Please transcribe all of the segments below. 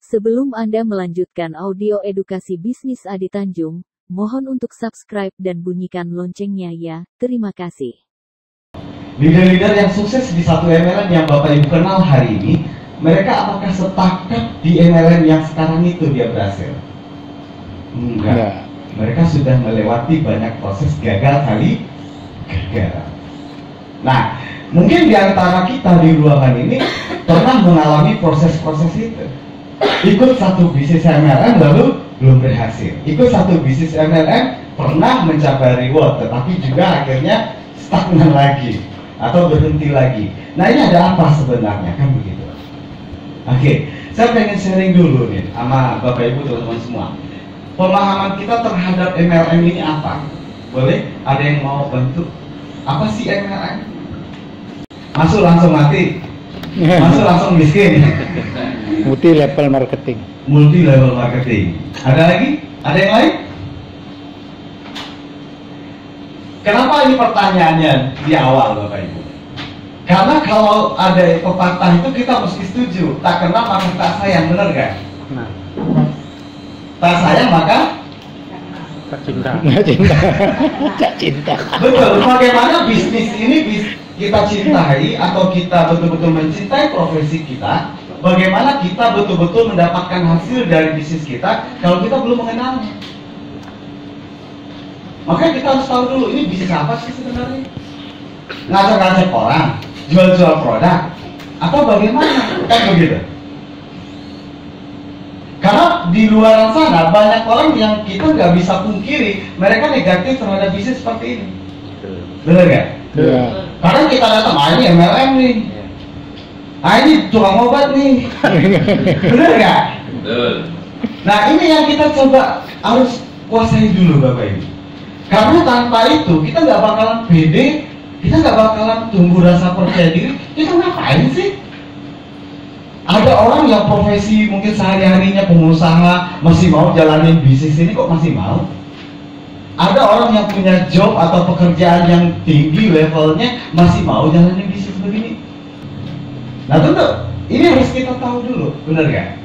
Sebelum Anda melanjutkan audio edukasi bisnis Adi Tanjung, mohon untuk subscribe dan bunyikan loncengnya ya. Terima kasih. Leader-leader yang sukses di satu MLM yang Bapak Ibu kenal hari ini, mereka apakah sepakat di MLM yang sekarang itu dia berhasil? Enggak. Mereka sudah melewati banyak proses gagal kali gagal. Nah, mungkin di antara kita di ruangan ini pernah mengalami proses-proses itu. Ikut satu bisnis MLM lalu belum berhasil. Ikut satu bisnis MLM pernah mencapai reward, tetapi juga akhirnya stagnan lagi atau berhenti lagi. Nah, ini ada apa sebenarnya, kan begitu? Oke, saya pengen sharing dulu nih sama Bapak Ibu teman-teman semua. Pemahaman kita terhadap MLM ini apa? Boleh? Ada yang mau bantu? Apa sih MLM? Masuk langsung mati, masuk langsung miskin. Multi level marketing. Multi level marketing. Ada lagi? Ada yang lain? Kenapa ini pertanyaannya di awal, Bapak Ibu? Karena kalau ada pepatah itu kita mesti setuju. Tak kenal maka tak sayang, benar kan? Nah, tak sayang maka tak cinta. Tak cinta. Tak cinta. betul. Bagaimana bisnis ini kita cintai atau kita betul-betul mencintai profesi kita? Bagaimana kita betul-betul mendapatkan hasil dari bisnis kita kalau kita belum mengenalnya? Makanya kita harus tahu dulu ini bisnis apa sih sebenarnya? Ngajak-ngajak orang, jual-jual produk, atau bagaimana? Kan begitu. Karena di luar sana banyak orang yang kita nggak bisa pungkiri mereka negatif terhadap bisnis seperti ini. Benar nggak? Ya. Karena kita datang, ini MLM nih. Ini tukang obat nih. Bener nggak? Betul. Nah, ini yang kita coba harus kuasai dulu Bapak Ibu. Karena tanpa itu kita nggak bakalan pede, kita nggak bakalan tumbuh rasa percaya diri. Kita ngapain sih? Ada orang yang profesi mungkin sehari-harinya pengusaha masih mau jalanin bisnis ini, kok masih mau? Ada orang yang punya job atau pekerjaan yang tinggi levelnya masih mau jalanin bisnis begini. Nah tentu, ini harus kita tahu dulu, benar gak?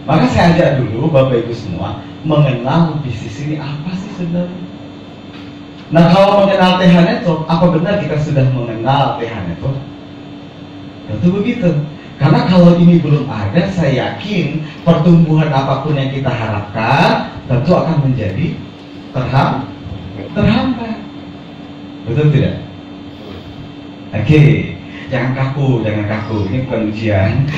Maka saya ajak dulu Bapak Ibu semua mengenal bisnis ini apa sih sebenarnya. Nah kalau mengenal TH Network, apa benar kita sudah mengenal TH Network? Tentu begitu. Karena kalau ini belum ada, saya yakin pertumbuhan apapun yang kita harapkan tentu akan menjadi terhambat. Betul tidak? Oke. Jangan kaku, ini bukan ujian.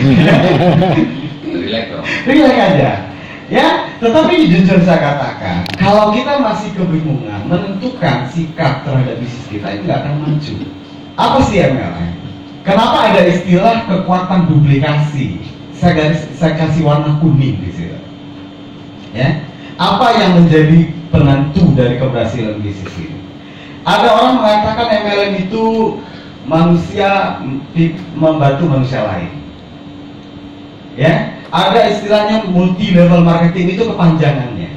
Relax dong. Relax aja. Ya, tetapi jujur saya katakan, kalau kita masih kebingungan menentukan sikap terhadap bisnis kita, itu nggak akan maju. Apa sih MLM? Kenapa ada istilah kekuatan duplikasi? Saya kasih warna kuning di sini. Ya, apa yang menjadi penentu dari keberhasilan bisnis ini? Ada orang mengatakan MLM itu manusia membantu manusia lain. Ya, ada istilahnya multi level marketing, itu kepanjangannya.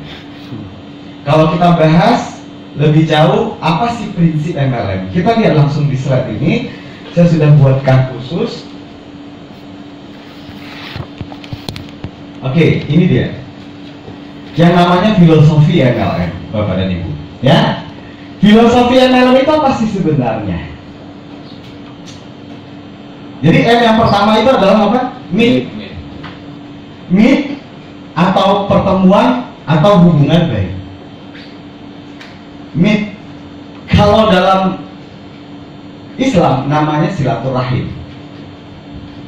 Kalau kita bahas lebih jauh, apa sih prinsip MLM? Kita lihat langsung di slide ini. Saya sudah buatkan khusus. Oke, ini dia. Yang namanya filosofi MLM, Bapak dan Ibu. Ya, filosofi MLM itu apa sih sebenarnya? Jadi M yang pertama itu adalah apa? Meet. Meet atau pertemuan atau hubungan baik. Meet. Kalau dalam Islam namanya silaturahim.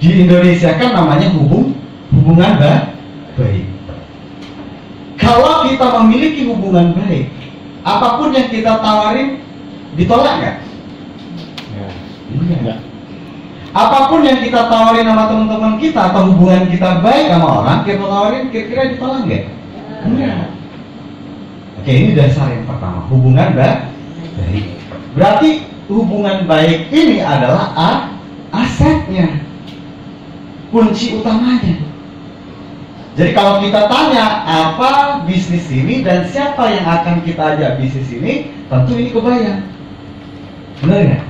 Di Indonesia kan namanya hubungan baik. Kalau kita memiliki hubungan baik, apapun yang kita tawarin ditolak nggak? Enggak. Apapun yang kita tawarin sama teman-teman kita atau hubungan kita baik sama orang, kita tawarin kira-kira ditolak nggak? Enggak. Oke, ini dasar yang pertama, hubungan baik. Berarti hubungan baik ini adalah asetnya, kunci utamanya. Jadi kalau kita tanya apa bisnis ini dan siapa yang akan kita ajak bisnis ini, tentu ini kebayang. Benar nggak?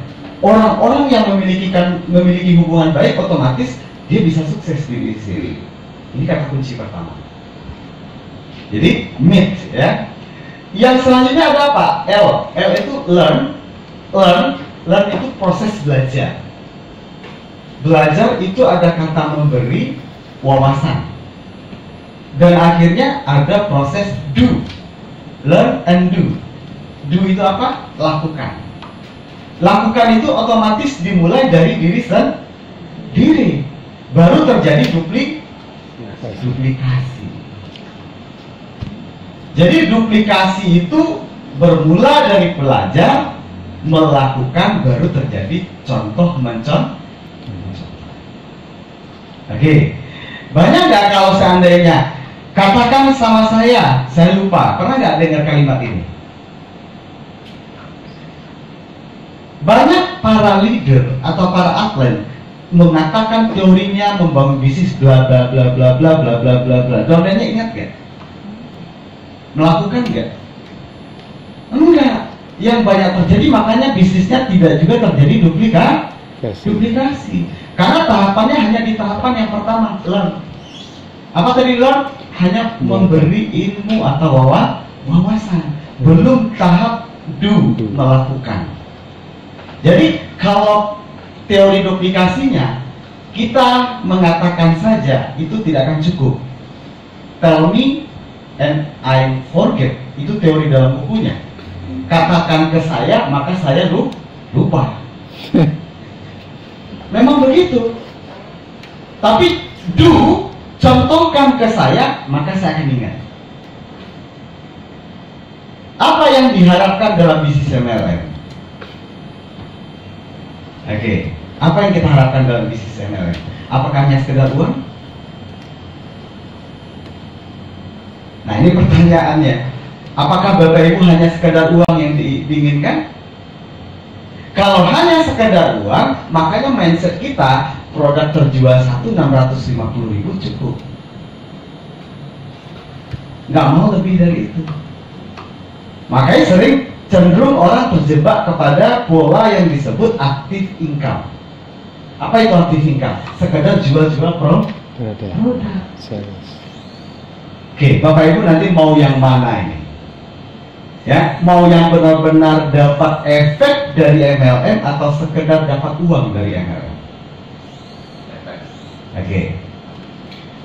Orang-orang yang memiliki hubungan baik otomatis dia bisa sukses di bisnis ini. Ini kata kunci pertama. Jadi meet ya. Yang selanjutnya ada apa? L. L itu learn. Learn itu proses belajar. Belajar itu ada kata memberi wawasan. Dan akhirnya ada proses do. Learn and do. Do itu apa? Lakukan. Lakukan itu otomatis dimulai dari diri sendiri. Baru terjadi duplikasi. Jadi duplikasi itu bermula dari belajar, melakukan, baru terjadi contoh mencontoh. Oke. Banyak nggak kalau seandainya katakan sama saya lupa. Pernah nggak dengar kalimat ini? Banyak para leader atau para atlet mengatakan teorinya membangun bisnis bla bla bla bla bla bla bla bla bla. Downline-nya ingat gak? Melakukan gak? Enggak. Yang banyak terjadi makanya bisnisnya tidak juga terjadi duplikasi. Karena tahapannya hanya di tahapan yang pertama, learn. Apa tadi learn? Hanya memberi ilmu atau wawasan. Belum tahap do, melakukan. Jadi kalau teori duplikasinya kita mengatakan saja itu tidak akan cukup. Tell me and I forget, itu teori dalam bukunya. Katakan ke saya maka saya lupa. Memang begitu. Tapi do, contohkan ke saya maka saya akan ingat. Apa yang diharapkan dalam bisnis MLM? Oke, apa yang kita harapkan dalam bisnis MLM? Apakah hanya sekedar uang? Nah ini pertanyaannya. Apakah Bapak Ibu hanya sekedar uang yang diinginkan? Kalau hanya sekedar uang, makanya mindset kita produk terjual 650.000 cukup. Nggak mau lebih dari itu. Makanya sering cenderung orang terjebak kepada pola yang disebut active income. Apa itu active income? Sekedar jual-jual produk. Oke, Bapak Ibu nanti mau yang mana ini? Ya, mau yang benar-benar dapat efek dari MLM atau sekedar dapat uang dari MLM? Oke.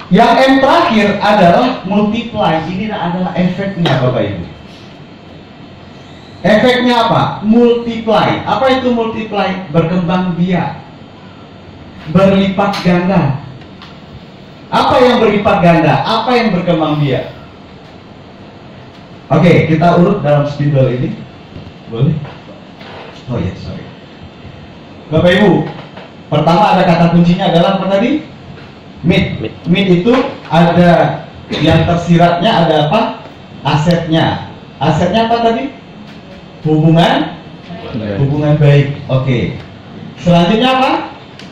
Yang M terakhir adalah multiply. Ini adalah efeknya Bapak Ibu. Efeknya apa? Multiply. Apa itu multiply? Berkembang biak, berlipat ganda. Apa yang berlipat ganda? Apa yang berkembang biak? Oke, kita urut dalam spidol ini. Boleh? Oh ya, sorry. Bapak Ibu, pertama ada kata kuncinya adalah apa tadi? Meet. Meet itu ada yang tersiratnya ada apa? Asetnya. Asetnya apa tadi? Hubungan baik. Oke. Selanjutnya apa?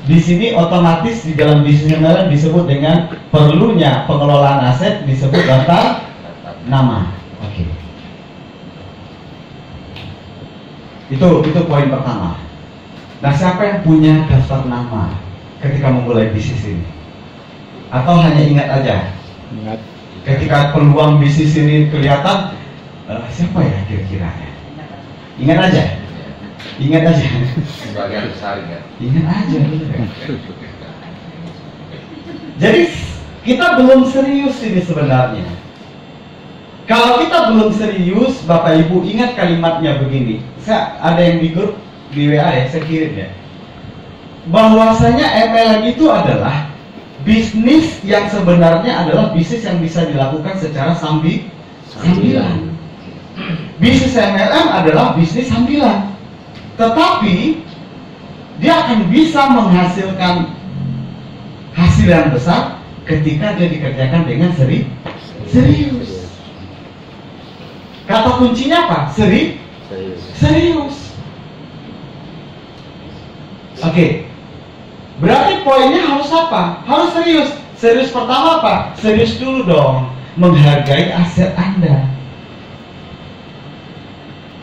Di sini otomatis di dalam bisnis MLM disebut dengan perlunya pengelolaan aset disebut daftar nama. Oke. Itu poin pertama. Nah, siapa yang punya daftar nama ketika memulai bisnis ini? Atau hanya ingat aja? Ingat. Ketika peluang bisnis ini kelihatan, siapa ya kira-kira? Ingat aja. Sebagian besar ingat. Ingat aja. Jadi kita belum serius ini sebenarnya. Kalau kita belum serius, Bapak Ibu ingat kalimatnya begini. Ada yang di grup di WA ya, saya kirim ya. Bahwasanya MLM itu adalah bisnis yang sebenarnya adalah bisnis yang bisa dilakukan secara sambilan. Bisnis MLM adalah bisnis sambilan, tetapi dia akan bisa menghasilkan hasil yang besar ketika dia dikerjakan dengan serius. Kata kuncinya apa? Serius. Oke. Berarti poinnya harus apa? Harus serius. Serius pertama apa? Serius dulu dong, menghargai aset Anda.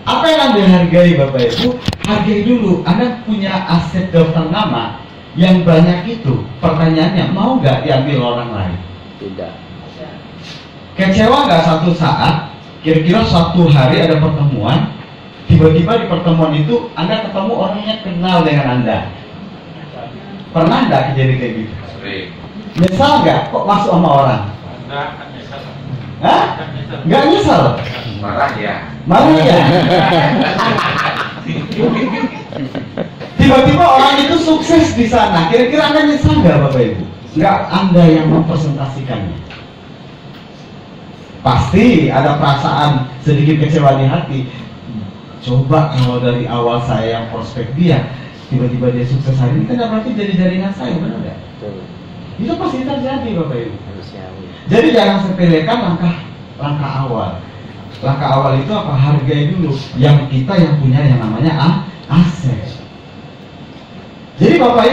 Apa yang Anda hargai Bapak Ibu? Hargai dulu. Anda punya aset daftar nama yang banyak itu. Pertanyaannya, mau nggak diambil orang lain? Tidak. Kecewa nggak satu saat, kira-kira suatu hari ada pertemuan, tiba-tiba di pertemuan itu Anda ketemu orang yang kenal dengan Anda. Pernah nggak kejadian kayak gitu? Sering. Nyesal nggak kok masuk sama orang? Enggak nyesal. Hah? Nggak nyesal? Marah ya. Malah ya? Tiba-tiba orang itu sukses di sana, kira-kira Anda nyesal nggak Bapak Ibu? Nggak Anda yang mempresentasikannya. Pasti ada perasaan sedikit kecewa di hati. Coba kalau dari awal saya yang prospek dia, tiba-tiba dia sukses hari ini, kan berarti jadi jaringan saya, benar nggak? Betul. Itu pasti terjadi Bapak Ibu. Manusiawi. Jadi jangan sepelekan langkah awal. Langkah awal itu apa? Hargai dulu yang kita yang punya yang namanya aset. Jadi Bapak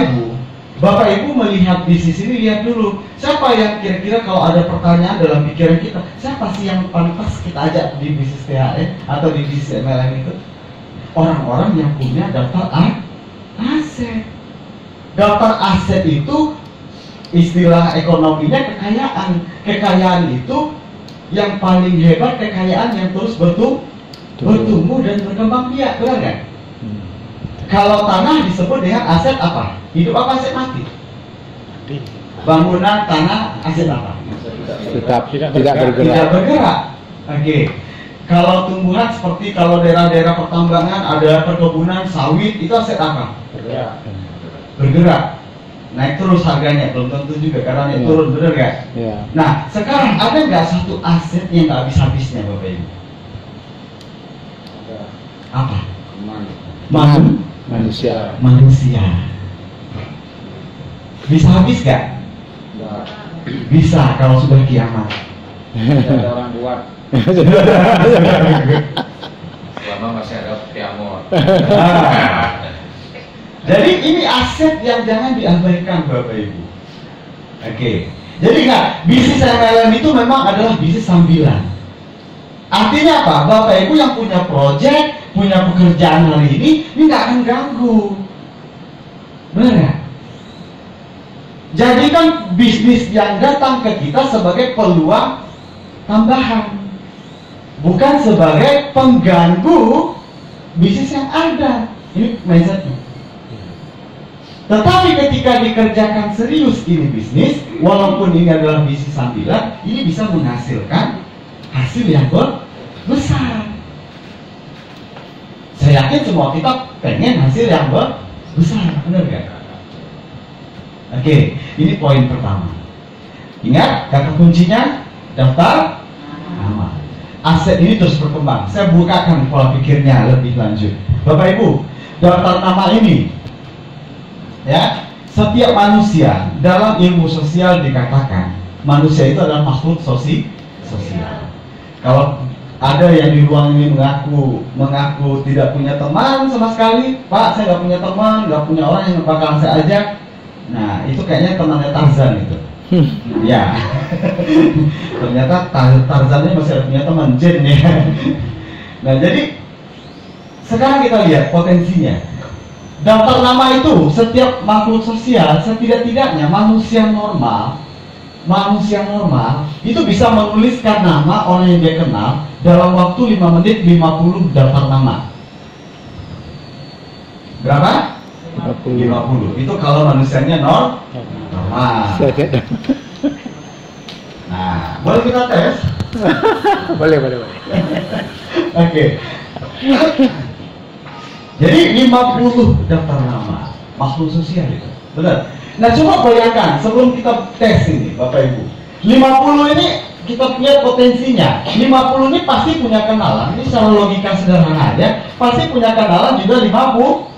Ibu melihat bisnis ini, lihat dulu siapa yang kira-kira kalau ada pertanyaan dalam pikiran kita, siapa sih yang pantas kita ajak di bisnis THE atau di bisnis MLM itu? Orang-orang yang punya daftar aset. Daftar aset itu istilah ekonominya kekayaan. Kekayaan itu yang paling hebat, kekayaan yang terus bertumbuh dan berkembang biak, benar kan? Kalau tanah disebut dengan aset apa? Hidup apa aset mati? Bangunan, tanah, aset apa? Tetap tidak Tidak bergerak. bergerak. Oke. Kalau tumbuhan seperti kalau daerah-daerah pertambangan ada perkebunan sawit, itu aset apa? Bergerak. Bergerak. Naik terus harganya, belum tentu juga karena naik turun, bener gak? Ya. Nah, sekarang ada nggak satu aset yang nggak habis-habisnya Bapak Ibu? Apa? Manusia. Manusia. Bisa habis gak? Bisa kalau sudah kiamat. Ada orang buat. Selama masih ada piamor. Jadi ini aset yang jangan diabaikan Bapak Ibu. Oke. Jadi bisnis MLM itu memang adalah bisnis sambilan. Artinya apa? Bapak Ibu yang punya proyek, punya pekerjaan hari ini nggak akan ganggu. Benar ya? Jadikan bisnis yang datang ke kita sebagai peluang tambahan, bukan sebagai pengganggu bisnis yang ada. Ini mindsetnya. Tetapi ketika dikerjakan serius ini bisnis, walaupun ini adalah bisnis sambilan, ini bisa menghasilkan hasil yang besar. Saya yakin semua kita pengen hasil yang besar, benar gak? Oke, ini poin pertama. Ingat, kata kuncinya daftar nama. Aset ini terus berkembang. Saya bukakan pola pikirnya lebih lanjut. Bapak Ibu, daftar nama ini, ya, setiap manusia dalam ilmu sosial dikatakan manusia itu adalah makhluk sosial. Kalau ada yang di ruang ini mengaku tidak punya teman sama sekali, Pak, saya nggak punya teman, nggak punya orang yang bakal saya ajak. Nah, itu kayaknya temannya Tarzan itu. Ya, ternyata Tarzannya masih ada punya teman, Jin ya. Nah, jadi sekarang kita lihat potensinya. Daftar nama itu setiap makhluk sosial, setidak-tidaknya manusia normal itu bisa menuliskan nama orang yang dia kenal dalam waktu 5 menit 50 daftar nama. Berapa? 50. Itu kalau manusianya normal. Nah, boleh kita tes? Boleh. Oke. Jadi 50 daftar nama makhluk sosial itu, benar. Nah, coba bayangkan sebelum kita tes ini, Bapak Ibu, 50 ini kita lihat potensinya. 50 ini pasti punya kenalan. Ini secara logika sederhana aja, pasti punya kenalan juga 50.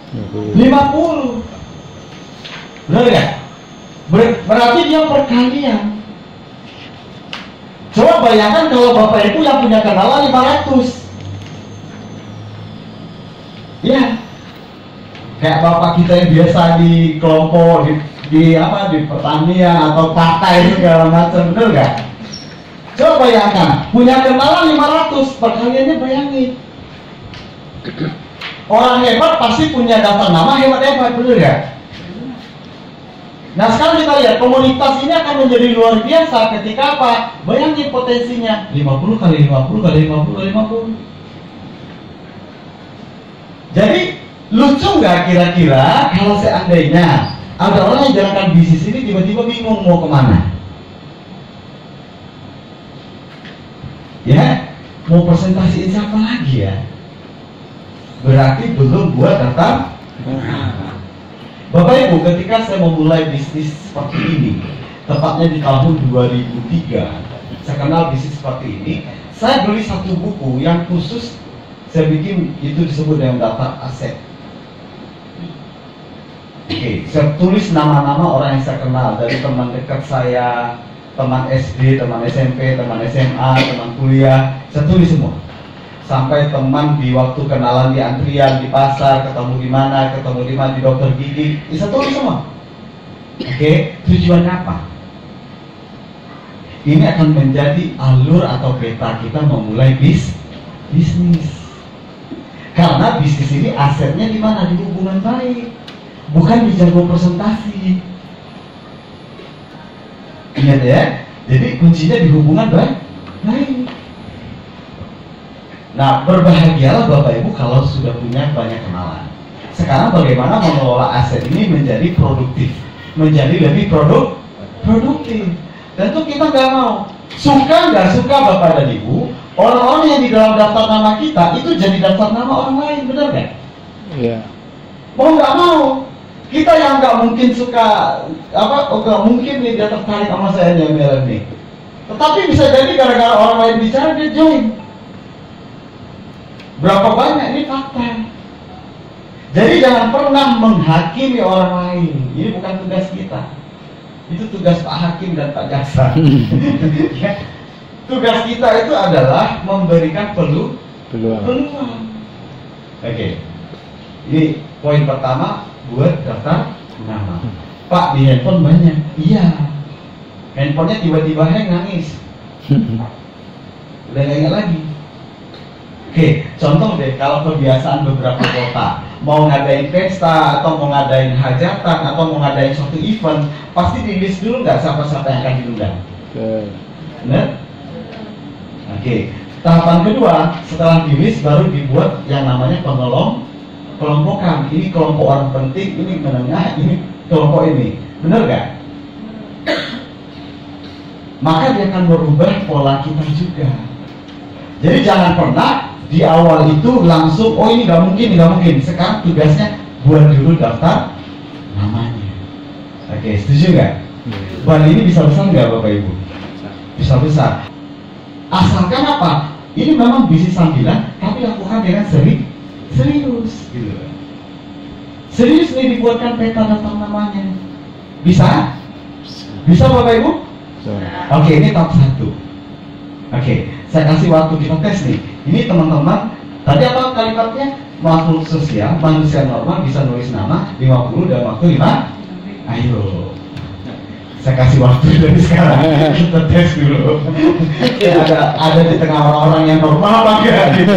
Benar ya? Berarti dia perkalian. Coba bayangkan kalau Bapak Ibu yang punya kenalan 500. Ya, kayak bapak kita yang biasa di kelompok, di pertanian atau partai segala macam, bener gak? Coba bayangkan, punya kenalan 500, perkaliannya bayangin. Orang hebat pasti punya daftar nama hebat-hebat, bener gak? Nah sekarang kita lihat komunitas ini akan menjadi luar biasa ketika apa? Bayangin potensinya 50 kali 50 kali 50 kali 50. Jadi lucu nggak kira-kira kalau seandainya ada orang yang jalankan bisnis ini tiba-tiba bingung mau kemana? Ya, mau presentasiin siapa lagi ya? Berarti belum buat daftar. Bapak Ibu, ketika saya memulai bisnis seperti ini, tepatnya di tahun 2003, saya kenal bisnis seperti ini. Saya beli satu buku yang khusus saya bikin, itu disebut dengan daftar aset. Oke, saya tulis nama-nama orang yang saya kenal, dari teman dekat saya, teman SD, teman SMP, teman SMA, teman kuliah, saya tulis semua. Sampai teman di waktu kenalan di antrian, di pasar, ketemu di mana di dokter gigi, saya tulis semua. Oke, tujuannya apa? Ini akan menjadi alur atau peta kita memulai bisnis. Karena bisnis ini asetnya di mana? Di hubungan baik, bukan di jago presentasi. Ingat ya, jadi kuncinya di hubungan baik. Nah, berbahagialah Bapak Ibu kalau sudah punya banyak kenalan. Sekarang bagaimana mengelola aset ini menjadi produktif, menjadi lebih produktif. Tentu kita nggak mau. Suka nggak suka Bapak dan Ibu, orang-orang yang di dalam daftar nama kita itu jadi daftar nama orang lain, benar nggak? Iya. Mau nggak mau, kita yang nggak mungkin suka nggak mungkin nih dia tertarik sama saya nih. Tetapi bisa jadi gara-gara orang lain bicara dia join. Berapa banyak ini fakta. Jadi jangan pernah menghakimi orang lain. Ini bukan tugas kita. Itu tugas Pak Hakim dan Pak Jaksa. Ya. Tugas kita itu adalah memberikan peluang. Oke. Ini poin pertama buat daftar nama. Pak, di handphone banyak. Iya. Handphonenya tiba-tiba hang, nangis. Udah nggak ingat lagi. Oke, contoh deh, kalau kebiasaan beberapa kota mau ngadain pesta atau mau ngadain hajatan atau mau ngadain suatu event, pasti di list dulu nggak siapa-siapa yang akan diundang. Benar? Oke, tahapan kedua setelah di list baru dibuat yang namanya kelompokan. Ini kelompok orang penting, ini menengah, ini kelompok ini. Benar nggak? Maka dia akan merubah pola kita juga. Jadi jangan pernah di awal itu langsung, oh ini nggak mungkin. Sekarang tugasnya buat dulu daftar namanya. Oke, setuju nggak? Buat ini bisa besar nggak Bapak Ibu? Bisa besar. Asalkan apa? Ini memang bisnis sambilan, tapi lakukan dengan serius. Gitu. Serius nih dibuatkan peta daftar namanya. Bisa? Bisa Bapak Ibu? Oke, ini tahap 1. Oke, saya kasih waktu kita tes nih. Ini teman-teman, tadi apa kalimatnya? Makhluk sosial, manusia normal bisa nulis nama 50 dalam waktu 5. Ayo, saya kasih waktu dari sekarang. Kita tes dulu. ada di tengah orang-orang yang normal apa enggak? Gitu.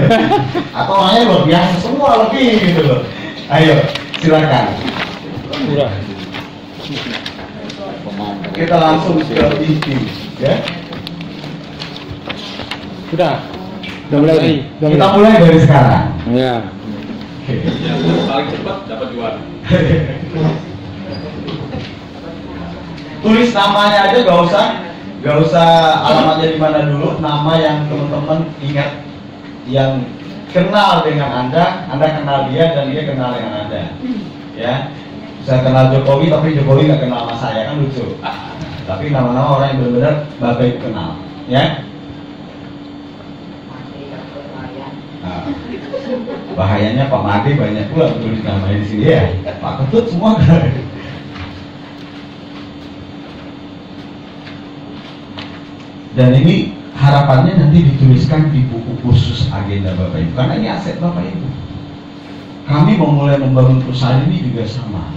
Atau orangnya luar biasa semua lebih gitu loh. Ayo, silakan. Kita langsung ke inti, ya. Sudah mulai. Kita mulai dari sekarang. Ya. Oke. Yang paling cepat dapat juara. Tulis namanya aja, gak usah alamatnya di mana dulu. Nama yang teman-teman ingat, yang kenal dengan Anda kenal dia dan dia kenal dengan Anda. Ya, saya kenal Jokowi tapi Jokowi nggak kenal sama saya, kan lucu. Tapi nama-nama orang yang benar-benar Bapak Ibu kenal, ya. Nah, bahayanya Pak Made banyak pula tulis namanya di sini ya. Pak Ketut semua kan. Dan ini harapannya nanti dituliskan di buku khusus agenda Bapak Ibu, karena ini aset Bapak Ibu. Kami memulai membangun perusahaan ini juga sama,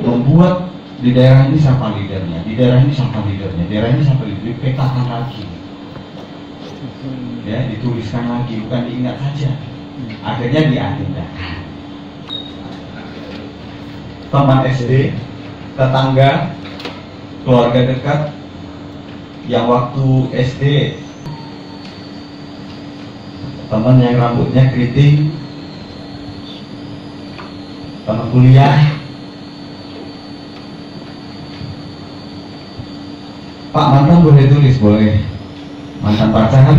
membuat di daerah ini siapa leadernya, di daerah ini siapa leadernya, daerah ini siapa leadernya, dipetakan lagi, ya, dituliskan lagi, bukan diingat saja. Akhirnya diagendakan. Teman SD, tetangga, keluarga dekat, yang waktu SD, teman yang rambutnya keriting, teman kuliah. Pak, mantan boleh tulis, boleh. Mantan pacaran.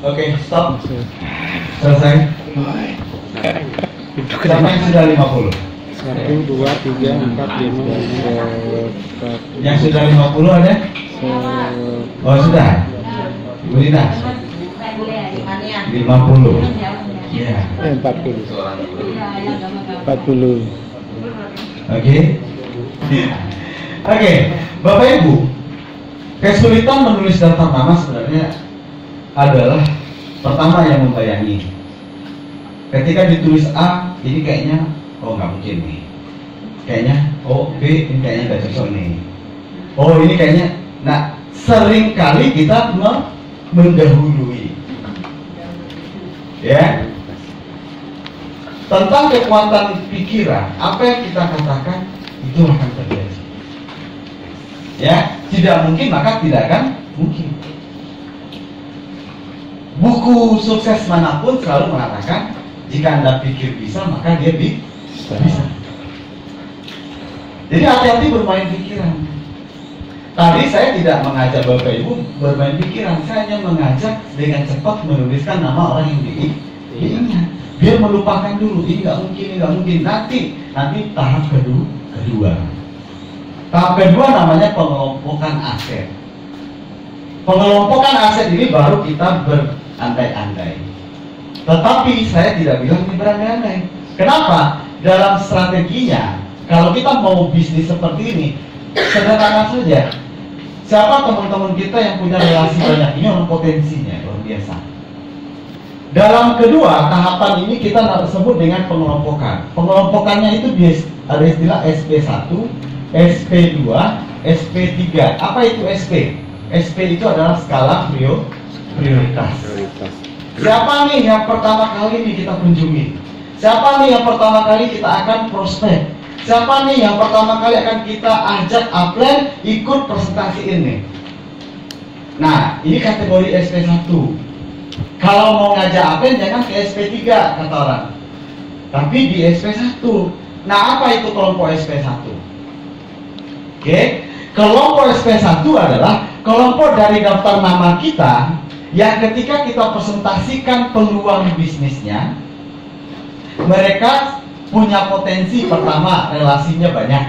Oke, stop. Selesai. Siapa yang sudah 50? 1, 2, 3, 4, 5, 6, 7, 8. Yang sudah 50 ada? Oh, sudah. Ibu Lina? 50. Iya. 40. 40. Oke. Oke, Bapak Ibu, kesulitan menulis daftar nama sebenarnya adalah pertama yang membayangi. Ketika ditulis A, ini kayaknya nggak mungkin nih. Kayaknya B, ini kayaknya nggak cocok nih. Ini kayaknya. Nah, sering kali kita mendahului. Ya. Tentang kekuatan pikiran, apa yang kita katakan itu akan terjadi. Ya, tidak mungkin maka tidak akan mungkin. Buku sukses manapun selalu mengatakan jika Anda pikir bisa maka dia bisa. Jadi hati-hati bermain pikiran. Tadi saya tidak mengajak Bapak Ibu bermain pikiran, saya hanya mengajak dengan cepat menuliskan nama orang yang diingat. Biar melupakan dulu, ini nggak mungkin. Nanti tahap kedua. Tahap kedua namanya pengelompokan aset. Pengelompokan aset ini baru kita berandai-andai. Tetapi saya tidak bilang ini berandai-andai. Kenapa? Dalam strateginya, kalau kita mau bisnis seperti ini, sederhana saja. Siapa teman-teman kita yang punya relasi banyak? Ini orang potensinya luar biasa. Dalam kedua tahapan ini kita sebut dengan pengelompokan. Pengelompokannya itu ada istilah SP1, SP2, SP3. Apa itu SP? SP itu adalah skala prioritas. Siapa nih yang pertama kali nih kita kunjungi? Siapa nih yang pertama kali kita akan prospek? Siapa nih yang pertama kali akan kita ajak upline ikut presentasi ini? Nah, ini kategori SP1. Kalau mau ngajak upline jangan ke SP3 kata orang, tapi di SP1. Nah, apa itu kelompok SP1? Oke, kelompok SP1 adalah kelompok dari daftar nama kita yang ketika kita presentasikan peluang bisnisnya, mereka punya potensi. Pertama, relasinya banyak.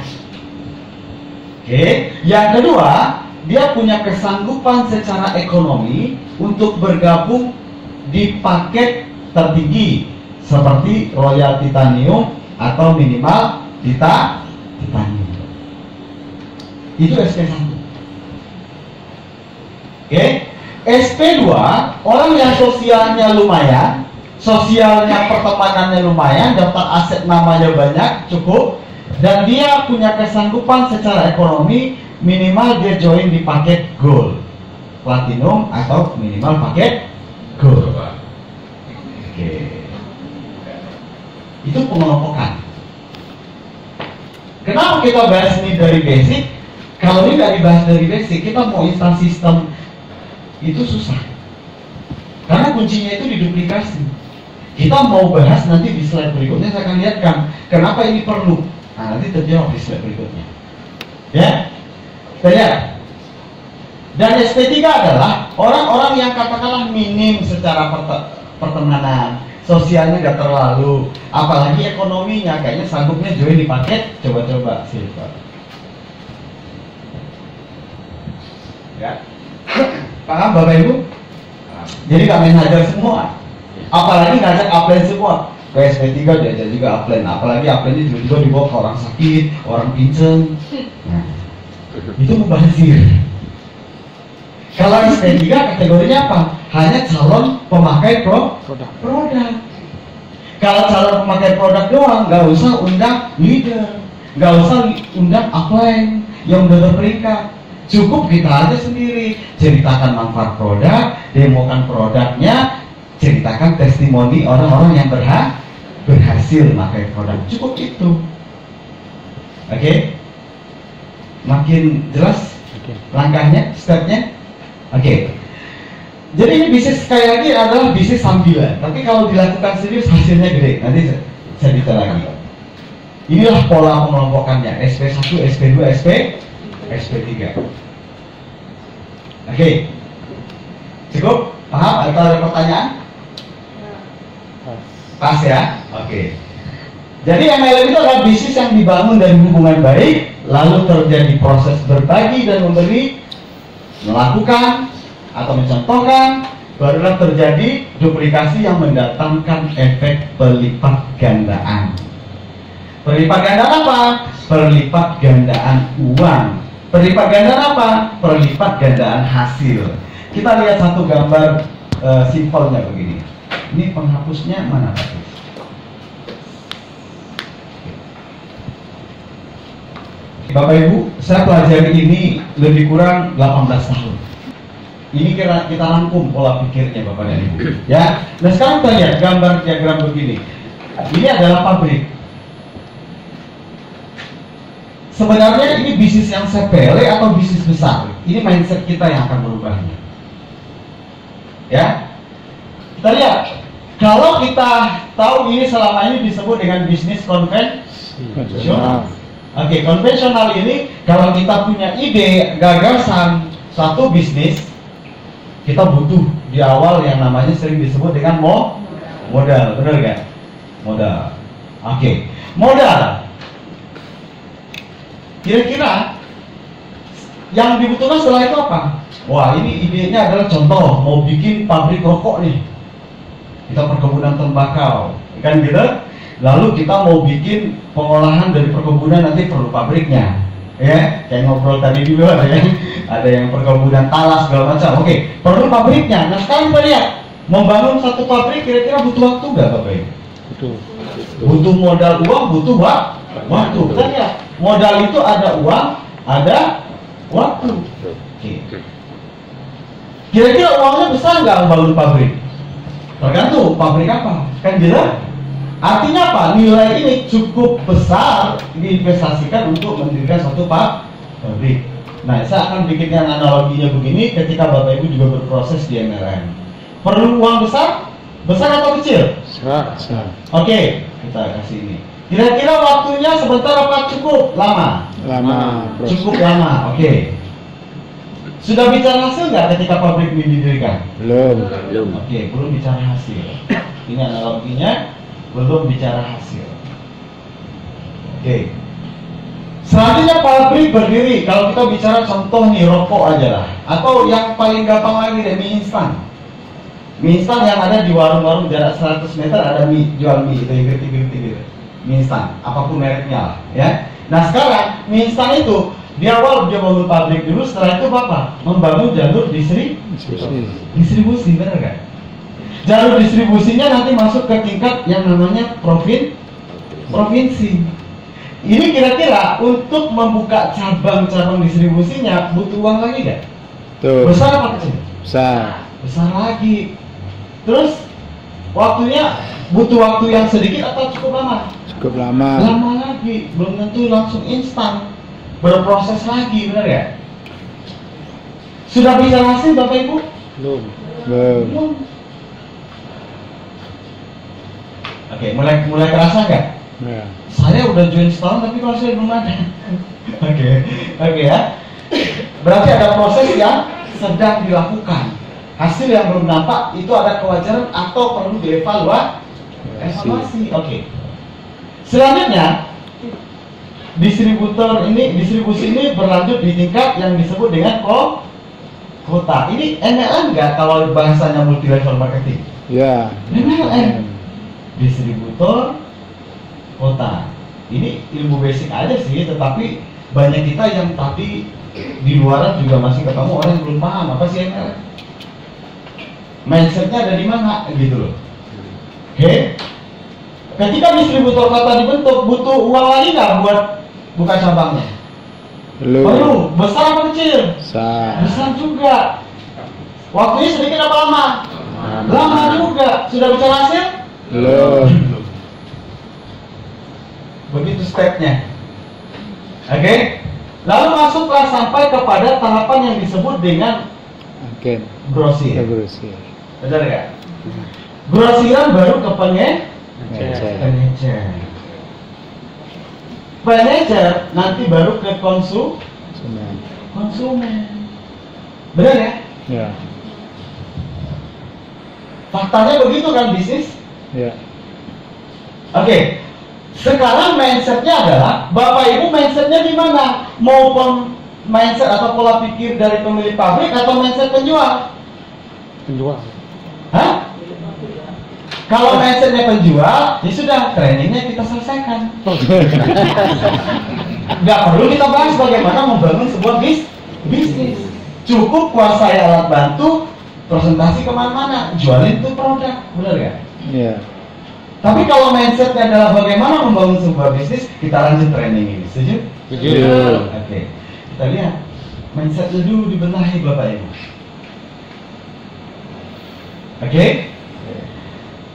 Oke, yang kedua, dia punya kesanggupan secara ekonomi untuk bergabung di paket tertinggi seperti Royal Titanium atau minimal Titanium. Itu SP1. Oke, SP2 orang yang sosialnya lumayan, sosialnya pertemanannya lumayan, daftar aset namanya banyak, cukup, dan dia punya kesanggupan secara ekonomi minimal dia join di paket gold, platinum atau minimal paket gold. Oke. Itu pengelompokan. Kenapa kita bahas ini dari basic? Kalau ini nggak dibahas dari basic, kita mau install sistem itu susah. Karena kuncinya itu diduplikasi. Kita mau bahas nanti di slide berikutnya, saya akan lihatkan kenapa ini perlu. Nah, nanti terjawab di slide berikutnya. Ya, kita lihat. Dan SP3 adalah orang-orang yang katakanlah minim secara pertemanan, sosialnya gak terlalu, apalagi ekonominya kayaknya sanggupnya join di paket coba-coba silver. Ya, paham Bapak Ibu? Jadi gak main hajar semua. Apalagi ngajak upline semua. Ke SP3 diajak juga upline. Apalagi upline ini tiba-tiba dibawa ke orang sakit, orang pinceng. Nah, itu mubazir. Kalau SP3 kategorinya apa? Hanya calon pemakai produk. Kalau calon pemakai produk doang, nggak usah undang leader, Nggak usah undang upline yang udah berperingkat. Cukup kita aja sendiri ceritakan manfaat produk, demokan produknya, ceritakan testimoni orang-orang yang berhasil pakai produk. Cukup itu. Oke? Makin jelas langkahnya, stepnya. Oke. Jadi ini bisnis sekali lagi adalah bisnis sambilan. Tapi kalau dilakukan serius hasilnya gede. Nanti saya detail lagi. Inilah pola pengelompokannya. SP1, SP2, SP3. Oke. Cukup? Paham? Atau ada pertanyaan? Pas ya? Oke. Jadi MLM itu adalah bisnis yang dibangun dari hubungan baik, lalu terjadi proses berbagi dan memberi, melakukan atau mencontohkan, barulah terjadi duplikasi yang mendatangkan efek pelipat gandaan. Perlipat gandaan apa? Perlipat gandaan uang. Perlipat gandaan apa? Perlipat gandaan hasil. Kita lihat satu gambar simpelnya begini. Ini penghapusnya mana Pak? Bapak Ibu, saya pelajari ini lebih kurang 18 tahun. Ini kita rangkum pola pikirnya Bapak dan Ibu. Ya. Nah sekarang kita lihat gambar diagram begini. Ini adalah pabrik. Sebenarnya ini bisnis yang sepele atau bisnis besar? Ini mindset kita yang akan berubahnya. Ya. Kita lihat. Kalau kita tahu ini selama ini disebut dengan bisnis konvensional. Oke, konvensional ini kalau kita punya ide, gagasan satu bisnis, kita butuh di awal yang namanya sering disebut dengan modal, benar nggak? Modal. Oke, modal. Kira-kira yang dibutuhkan setelah itu apa? Wah, ini idenya adalah contoh mau bikin pabrik rokok nih. Kita perkebunan tembakau, kan gitu? Lalu kita mau bikin pengolahan dari perkebunan, nanti perlu pabriknya, ya. Kayak ngobrol tadi dulu ada yang perkebunan talas segala macam. Oke, perlu pabriknya. Nah sekarang kita lihat, membangun satu pabrik kira-kira butuh waktu nggak Bapak Ibu? Butuh modal uang, butuh waktu. Kita lihat, modal itu ada uang, ada waktu. Oke. Kira-kira uangnya besar nggak membangun pabrik? Tergantung pabrik apa, kan jelas. Artinya apa? Nilai ini cukup besar diinvestasikan untuk mendirikan suatu pabrik. Nah, saya akan bikin yang analoginya begini ketika Bapak Ibu juga berproses di MLM. Perlu uang besar? Besar atau kecil? Besar. Oke, kita kasih ini. Kira-kira waktunya sebentar apa cukup lama? Lama. Cukup lama, oke. Sudah bicara hasil nggak ketika pabrik ini didirikan? Belum. Oke, belum bicara hasil. Ini analoginya. Belum bicara hasil. Oke. Selanjutnya pabrik berdiri. Kalau kita bicara contoh nih rokok aja lah. Atau yang paling gampang lagi deh, mie instan. Mie instan yang ada di warung-warung jarak 100 meter ada mie, jual mie itu yang gitu. Mie instan, apapun mereknya lah, ya. Nah sekarang mie instan itu di awal dia bangun pabrik dulu, setelah itu apa? Membangun jalur distribusi, benar kan? Jalur distribusinya nanti masuk ke tingkat yang namanya provinsi. Ini kira-kira untuk membuka cabang-cabang distribusinya butuh uang lagi nggak? Besar apa kecil? Besar lagi. Terus waktunya butuh waktu yang sedikit atau cukup lama? Cukup lama. Lama lagi, belum tentu langsung instan. Berproses lagi, benar ya? Sudah bisa hasil Bapak Ibu? Belum. Oke, mulai kerasa nggak? Ya. Saya udah join setahun tapi kalau saya belum ada. Oke ya. Berarti ada proses yang sedang dilakukan. Hasil yang belum nampak itu ada kewajaran atau perlu dievaluasi. Oke. Selanjutnya distribusi ini berlanjut di tingkat yang disebut dengan kota. Ini MLM nggak kalau bahasanya multi level marketing? Ya. MLM. Distributor kota. Ini ilmu basic aja sih, tetapi banyak kita yang tadi di luaran juga masih ketemu orang yang belum paham apa sih MLM. Mindsetnya ada di mana gitu loh. Oke. Ketika distributor kota dibentuk, butuh uang lagi nggak buat buka cabangnya? Belum. Perlu. Besar apa kecil? Besar. Besar juga. Waktunya sedikit apa lama? Lama juga. Sudah bicara hasil? Belum. Begitu stepnya. Oke. Lalu masuklah sampai kepada tahapan yang disebut dengan Agen. grosir. Grosir. Benar nggak? Grosiran baru ke pengecer. Pengecer nanti baru ke konsumen. Benar ya? Ya. Faktanya begitu kan bisnis? Ya. Oke. Sekarang mindsetnya adalah Bapak Ibu mindsetnya di mana? Mau mindset atau pola pikir dari pemilik pabrik atau mindset penjual? Penjual. Hah? Kalau mindsetnya penjual, ya sudah trainingnya kita selesaikan. Nggak perlu kita bahas bagaimana membangun sebuah bisnis. Cukup kuasai alat bantu, presentasi kemana-mana, jualin tuh produk, benar nggak? Iya. Tapi kalau mindsetnya adalah bagaimana membangun sebuah bisnis, kita lanjut training ini. Setuju? Setuju. Oke. Kita lihat mindsetnya dulu dibenahi Bapak Ibu. Oke?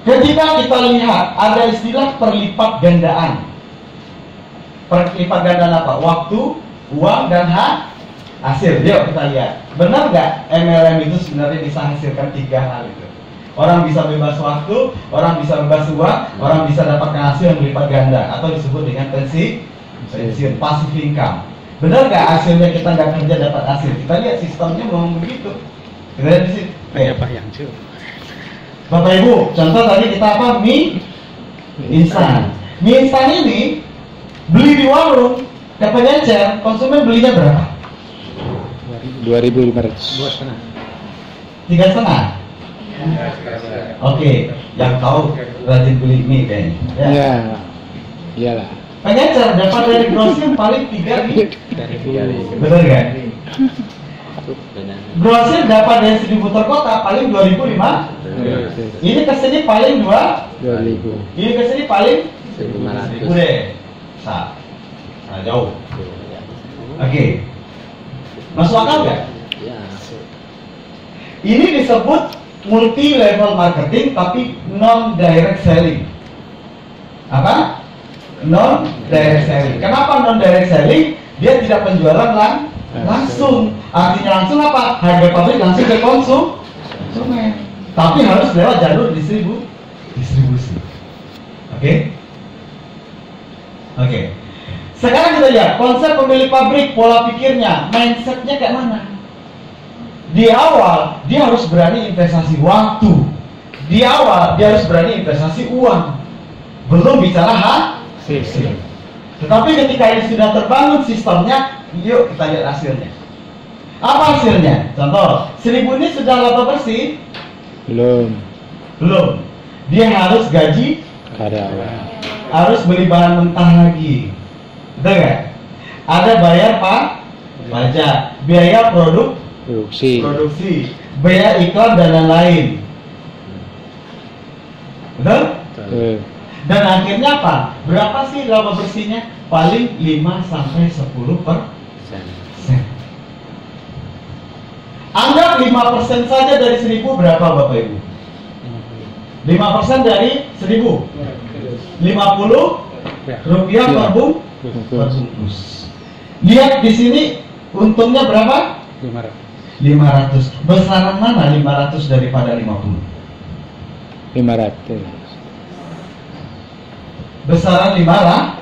Ketika kita lihat ada istilah perlipat gandaan. Perlipat gandaan apa? Waktu, uang, dan hasil. Yuk kita lihat. Benar nggak MLM itu sebenarnya bisa hasilkan 3 hal itu? Orang bisa bebas waktu, orang bisa bebas uang, orang bisa dapatkan hasil yang berlipat ganda atau disebut dengan pensiun, passive income. Benar nggak hasilnya kita nggak kerja dapat hasil? Kita lihat sistemnya memang begitu. Kita lihat di sini. Apa yang cuy? Bapak Ibu, contoh tadi kita apa? Mie instan. Mie instan ini beli di warung, ke pengecer, konsumen belinya berapa? 2.500. 2,5. 3,5. Oke, yang tahu rajin beli mie kayaknya. Ya. Ya. Iyalah. Pengecer dapat dari grosir paling 3.000. Betul nggak? Grosir dapat dari 1.000 terkota paling 2.500. Ini kesini paling 2.000. Ini kesini paling 1.500. 1.000 deh. Nah, jauh. Oke. Masuk akal nggak? Ya. Ini disebut multi level marketing tapi non direct selling. Apa? Non direct selling. Kenapa non direct selling? Dia tidak penjualan langsung. Artinya langsung apa? Harga pabrik langsung ke konsumen. Tapi harus lewat jalur distribusi. Oke? Oke. Sekarang kita lihat konsep pemilik pabrik, pola pikirnya, mindsetnya kayak mana? Di awal dia harus berani investasi waktu. Di awal dia harus berani investasi uang. Belum bicara hasil. Tetapi ketika ini sudah terbangun sistemnya, yuk kita lihat hasilnya. Apa hasilnya? Contoh, 1.000 ini sudah laba bersih? Belum. Dia harus gaji Karyawan. harus beli bahan mentah lagi. Betul nggak? Ada bayar pajak, biaya produksi, biaya iklan dan lain-lain. Betul? Dan akhirnya apa? Berapa sih laba bersihnya? Paling 5-10%. Anggap 5% saja dari 1.000 berapa Bapak Ibu? 5% dari 1.000 50 rupiah per bungkus. Lihat di sini untungnya berapa? 500. Besaran mana 500 daripada 50? 500. Besaran 500.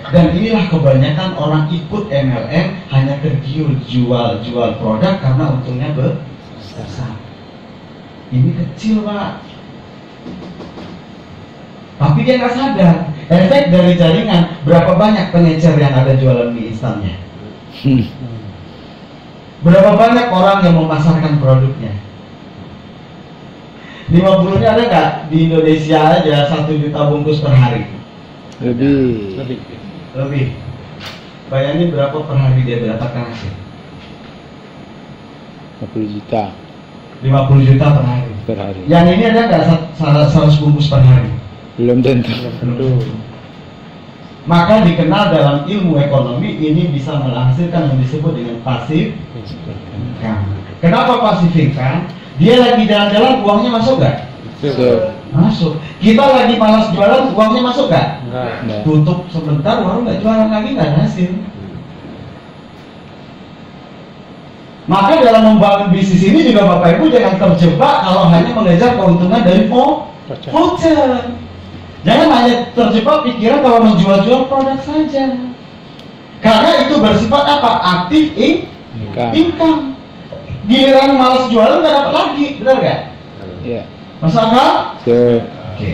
Dan inilah kebanyakan orang ikut MLM hanya tergiur jual produk karena untungnya besar. Ini kecil Pak. Tapi dia nggak sadar efek dari jaringan. Berapa banyak pengecer yang ada jualan mie instannya? Berapa banyak orang yang memasarkan produknya? 50-nya ada nggak di Indonesia aja 1 juta bungkus per hari? Lebih. Bayangin berapa per hari dia mendapatkan hasil? 50 juta 50 juta per hari. Yang ini ada nggak 100 bungkus per hari? Belum tentu. Maka dikenal dalam ilmu ekonomi ini bisa menghasilkan yang disebut dengan passive income. Kenapa passive income? Dia lagi jalan-jalan, uangnya masuk nggak? Masuk. Kita lagi malas jualan, uangnya masuk nggak? Enggak. Tutup sebentar, baru nggak jualan lagi, nggak ada hasil. Maka dalam membangun bisnis ini juga Bapak Ibu jangan terjebak kalau hanya mengejar keuntungan dari voucher. Jangan hanya terjebak pikiran kalau menjual-jual produk saja. Karena itu bersifat apa? Aktif income. Giliran malas jualan nggak dapat lagi, benar nggak? Iya. Masuk akal? Oke.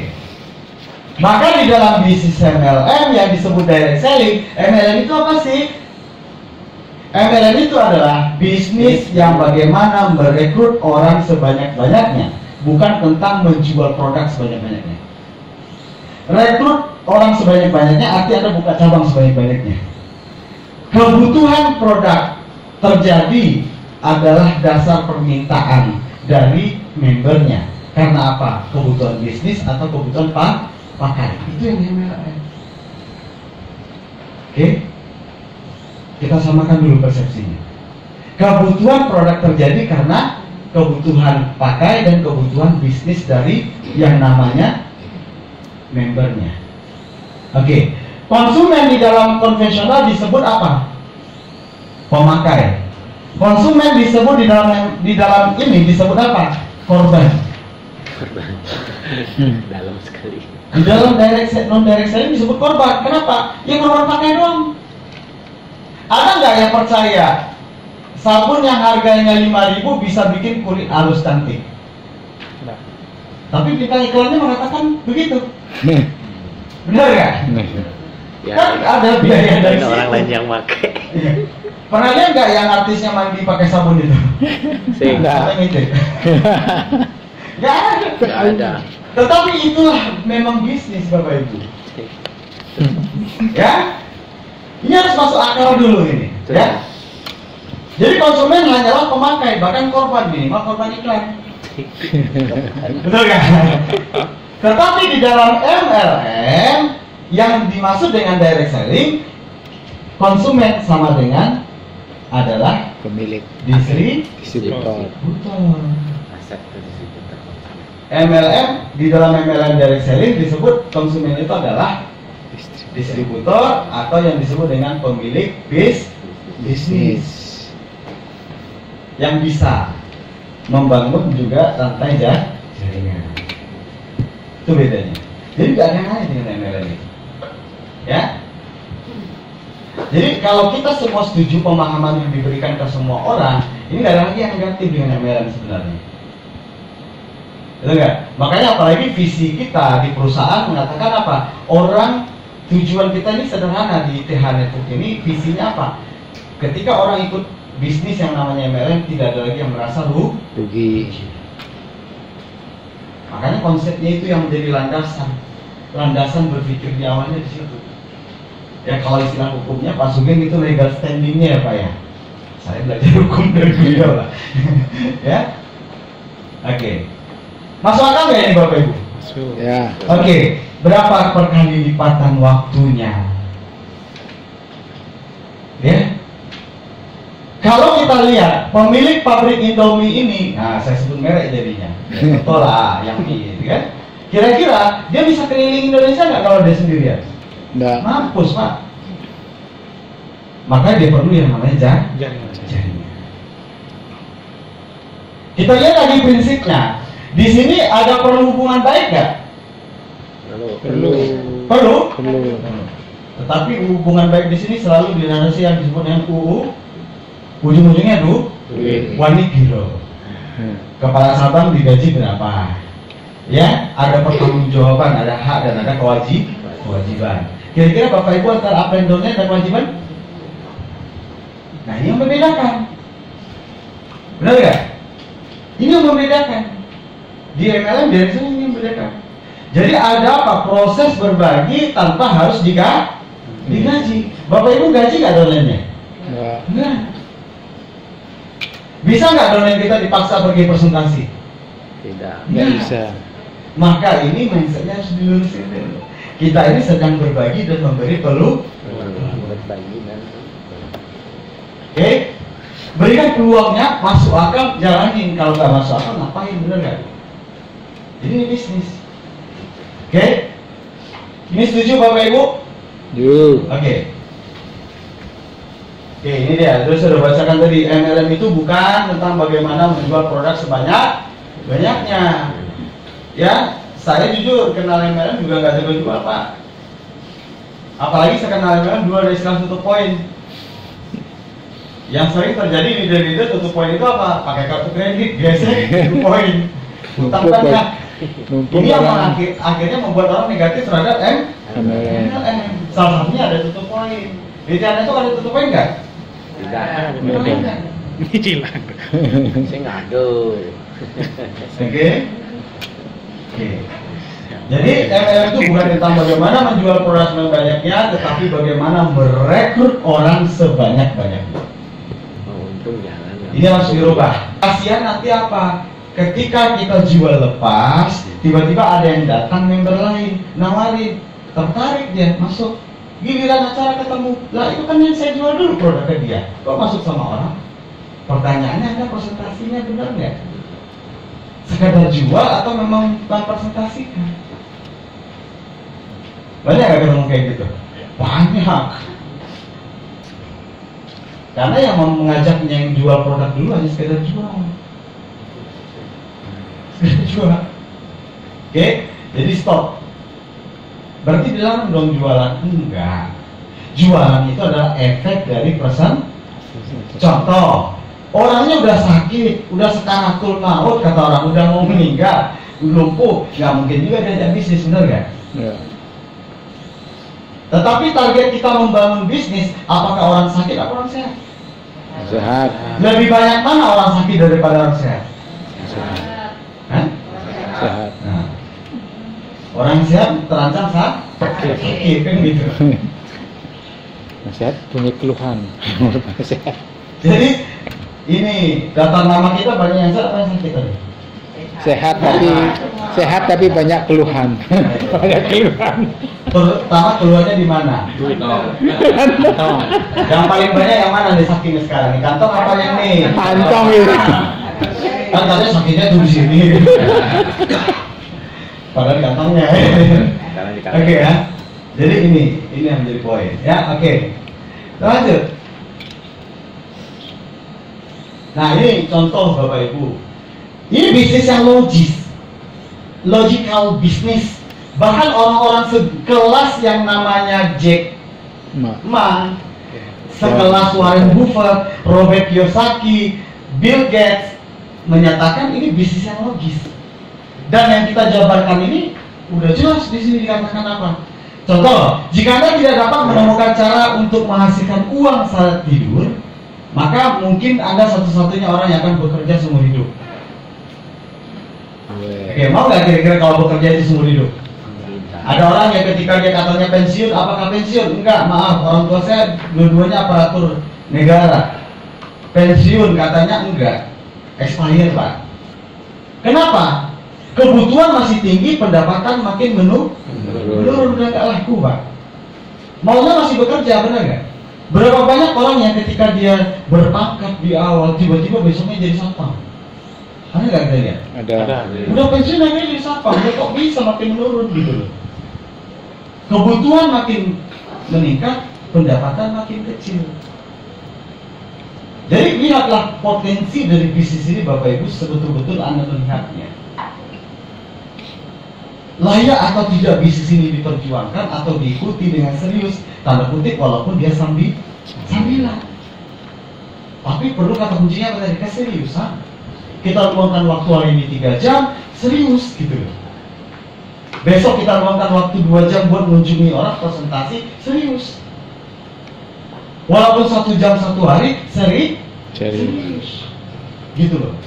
Maka di dalam bisnis MLM yang disebut direct selling, MLM itu apa sih? MLM itu adalah bisnis yang bagaimana merekrut orang sebanyak-banyaknya, bukan tentang menjual produk sebanyak-banyaknya. Rekrut orang sebanyak-banyaknya arti Anda buka cabang sebanyak-banyaknya. Kebutuhan produk terjadi adalah dasar permintaan dari membernya. Karena apa? Kebutuhan bisnis atau kebutuhan pakai. Itu yang MLM. Oke? Kita samakan dulu persepsinya. Kebutuhan produk terjadi karena kebutuhan pakai dan kebutuhan bisnis dari yang namanya membernya. Oke. Konsumen di dalam konvensional disebut apa? Pemakai. Konsumen disebut di dalam ini disebut apa? Korban. Dalam sekali. Di dalam non direct selling disebut korban. Kenapa? Ya korban pakai doang. Ada nggak yang percaya sabun yang harganya 5.000 bisa bikin kulit halus cantik? Enggak. Tapi kita iklannya mengatakan begitu. Benar nggak? Ya, Kan ada biaya dari ada orang situ. lain yang pakai. Pernah lihat nggak yang artisnya mandi pakai sabun itu? Sih. Atau ngintip? Nggak ada. Enggak ada. Tetapi itulah memang bisnis Bapak Ibu. Ya, ini harus masuk akal dulu ini. Ya. Jadi konsumen hanyalah pemakai, bahkan korban, minimal korban iklan. Betul kan? Tetapi di dalam MLM yang dimaksud dengan direct selling, konsumen sama dengan adalah Pemilik distributor. Aset ke distributor. MLM di dalam MLM direct selling disebut konsumen itu adalah distributor atau yang disebut dengan pemilik bisnis yang bisa membangun juga rantai jaringan. Itu bedanya. Jadi nggak ada yang lain dengan MLM itu. Ya. Jadi kalau kita semua setuju pemahaman yang diberikan ke semua orang, ini nggak ada lagi yang negatif dengan MLM sebenarnya. Betul nggak? Makanya apalagi visi kita di perusahaan mengatakan apa? Orang tujuan kita ini sederhana di TH Network ini, visinya apa? Ketika orang ikut bisnis yang namanya MLM, tidak ada lagi yang merasa rugi. Makanya konsepnya itu yang menjadi landasan berpikir di awalnya di situ. Ya kalau istilah hukumnya Pak Sugeng itu legal standingnya ya Pak ya. Saya belajar hukum dari beliau lah. Ya, oke. Masuk akal nggak ini Bapak Ibu? Ya. Oke, berapa perkali lipatan waktunya? Ya. Kalau kita lihat pemilik pabrik Indomie ini, nah saya sebut merek jadinya, betul lah yang ini, kan? Kira-kira dia bisa keliling Indonesia nggak kalau dia sendirian? Nggak. Mampus Pak. Makanya dia perlu yang namanya jaringan. Kita lihat lagi prinsipnya. Di sini ada perlu hubungan baik nggak? Perlu. Tetapi hubungan baik di sini selalu dinarasi yang disebut dengan UU. Ujung-ujungnya wanita giro. Kepala cabang digaji berapa? Ya, ada pertanggungjawaban, ada hak dan ada kewajiban. Kira-kira Bapak Ibu antara apa yang doanya dan kewajiban? Nah, ini yang membedakan. Benar nggak? Ini yang membedakan. Di MLM dari sini ini yang membedakan. Jadi ada apa? Proses berbagi tanpa harus digaji. Bapak Ibu gaji nggak downline-nya? Enggak. Bisa nggak downline kita dipaksa pergi presentasi? Tidak. Nggak bisa. Maka ini mindsetnya harus dilurusin dulu. Kita ini sedang berbagi dan memberi peluang. Oke, berikan peluangnya, masuk akal, jalanin. Kalau nggak masuk akal, ngapain, bener nggak? Jadi ini bisnis. Oke, ini setuju Bapak Ibu? Oke. Oke, ini dia. Terus sudah bacakan tadi, MLM itu bukan tentang bagaimana menjual produk sebanyak-banyaknya. Ya, saya jujur kenal MLM juga nggak jual Pak. Apalagi saya kenal MLM dua dari istilah tutup poin. Yang sering terjadi leader-leader tutup poin itu apa? Pakai kartu kredit, gesek, tutup poin. Utang banyak. Ini yang akhirnya membuat orang negatif terhadap MLM. Salah satunya ada tutup poin. Di channel itu ada tutup poin nggak? Tidak. Ini cilang. Saya ngadu. Oke. Jadi MLM itu bukan tentang bagaimana menjual produk sebanyak-banyaknya, tetapi bagaimana merekrut orang sebanyak-banyaknya. Untung jalan. Ini harus dirubah. Kasihan nanti apa? Ketika kita jual lepas, tiba-tiba ada yang datang member lain, nawarin, tertarik dia masuk. Giliran acara ketemu, lah itu kan yang saya jual dulu produknya dia. Kok masuk sama orang? Pertanyaannya ada presentasinya benar nggak? Sekadar jual atau memang presentasikan? Banyak nggak ketemu kayak gitu? Banyak. Karena yang mengajaknya yang jual produk dulu hanya sekedar jual. Sekedar jual. Oke, jadi stop. Berarti dilarang dong jualan? Enggak. Jualan itu adalah efek dari persen. Contoh, orangnya udah sakit, udah sekaratul maut kata orang, udah mau meninggal, lumpuh, nggak mungkin juga diajak bisnis, benar nggak? Ya. Tetapi target kita membangun bisnis, apakah orang sakit atau orang sehat? Sehat. Lebih banyak mana orang sakit daripada orang sehat? Sehat. Hah? Sehat. Nah, orang sehat terancam sakit, kan gitu. Sehat punya keluhan. Sehat. Jadi ini daftar nama kita banyak yang sehat apa yang sakit tadi? Sehat tapi banyak keluhan. Banyak keluhan. Terutama keluarnya di mana? Yang paling banyak yang mana nih sakitnya sekarang? Nih kantong apa yang nih? Kantong ini. Kan katanya sakitnya tuh di sini. Padahal di kantongnya. Oke ya. Jadi ini yang menjadi poin. Ya, oke. Lanjut. Nah ini contoh Bapak Ibu. Ini bisnis yang logis, logical bisnis. Bahkan orang-orang sekelas yang namanya Jack Ma, sekelas Warren Buffett, Robert Kiyosaki, Bill Gates menyatakan ini bisnis yang logis. Dan yang kita jabarkan ini udah jelas di sini dikatakan apa? Contoh, jika Anda tidak dapat menemukan cara untuk menghasilkan uang saat tidur, maka mungkin Anda satu-satunya orang yang akan bekerja seumur hidup. Oke, mau nggak kira-kira kalau bekerja itu seumur hidup? Ada orang yang ketika dia katanya pensiun, apakah pensiun? Enggak, maaf, orang tua saya dua-duanya aparatur negara. Pensiun katanya enggak, expired Pak. Kenapa? Kebutuhan masih tinggi, pendapatan makin menurun, udah nggak laku Pak. Maunya masih bekerja, benar nggak? Berapa banyak orang yang ketika dia berpangkat di awal, tiba-tiba besoknya jadi satpam? Ada nggak kita lihat? Ada. Udah pensiun aja jadi satpam, udah kok bisa makin menurun gitu loh. Kebutuhan makin meningkat, pendapatan makin kecil. Jadi lihatlah potensi dari bisnis ini Bapak Ibu sebetul-betul Anda melihatnya. Layak atau tidak bisnis ini diperjuangkan atau diikuti dengan serius, tanda kutip walaupun dia sambilan. Tapi perlu kata kuncinya apa tadi? Keseriusan. Kita luangkan waktu hari ini 3 jam, serius gitu loh. Besok kita luangkan waktu 2 jam buat mengunjungi orang, presentasi, serius. Walaupun 1 jam 1 hari, serius. Gitu loh.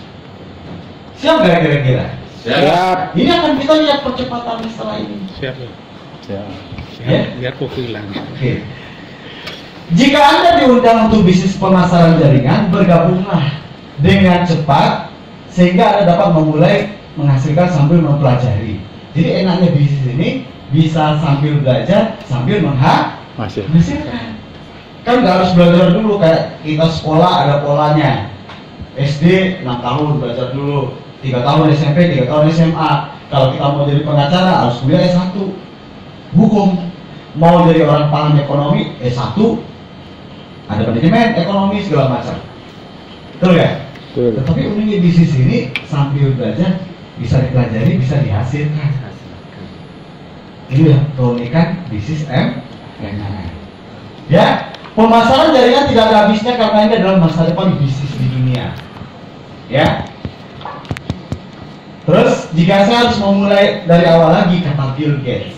Siap gak kira-kira? Siap. Ini akan kita lihat percepatannya setelah ini. Siap. Siap. Ya, biar kok hilang. Oke. Jika Anda diundang untuk bisnis pemasaran jaringan, bergabunglah dengan cepat sehingga Anda dapat memulai menghasilkan sambil mempelajari. Jadi enaknya bisnis ini bisa sambil belajar sambil Masih. menghasilkan. Kan nggak harus belajar dulu kayak kita sekolah ada polanya. SD 6 tahun belajar dulu, 3 tahun SMP, 3 tahun SMA. Kalau kita mau jadi pengacara harus kuliah S1 hukum. Mau jadi orang paham ekonomi S1 ada manajemen ekonomi segala macam. Betul ya? Betul. Tetapi uniknya bisnis ini sambil belajar bisa dipelajari, bisa dihasilkan. Ini ya keunikan bisnis MLM. Ya, pemasaran jaringan tidak ada habisnya karena ini adalah masa depan bisnis di dunia. Ya. Terus jika saya harus memulai dari awal lagi, kata Bill Gates.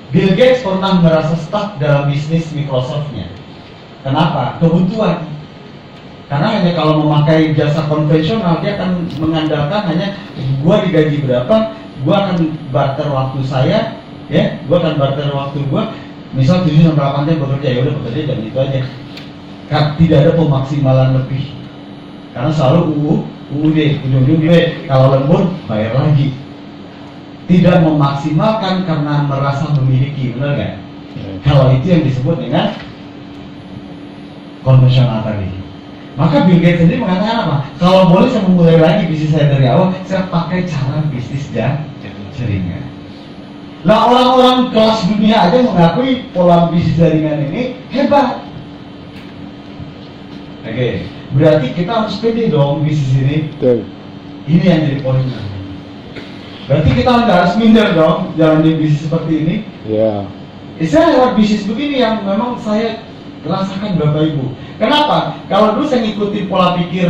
Bill Gates pernah merasa stuck dalam bisnis Microsoft-nya. Kenapa? Kebutuhan. Karena hanya kalau memakai jasa konvensional dia akan mengandalkan hanya gua digaji berapa, gua akan barter waktu saya, ya, gua akan barter waktu gua. Misal 7 sampai 8 jam bekerja, ya udah bekerja jam itu aja. Kan tidak ada pemaksimalan lebih. Karena selalu UUD, ujung-ujung duit. Kalau lembur bayar lagi. Tidak memaksimalkan karena merasa memiliki, benar nggak? Kalau itu yang disebut dengan konvensional tadi. Maka Bill Gates sendiri mengatakan apa? Kalau boleh saya memulai lagi bisnis saya dari awal, saya pakai cara bisnis jaringan. Nah, orang-orang kelas dunia aja mengakui pola bisnis jaringan ini hebat. Oke, berarti kita harus pede dong bisnis ini. Betul. Ini yang jadi poinnya. Berarti kita nggak harus minder dong jalan di bisnis seperti ini. Ya. Saya lewat bisnis begini yang memang saya rasakan Bapak Ibu. Kenapa? Kalau dulu saya ngikutin pola pikir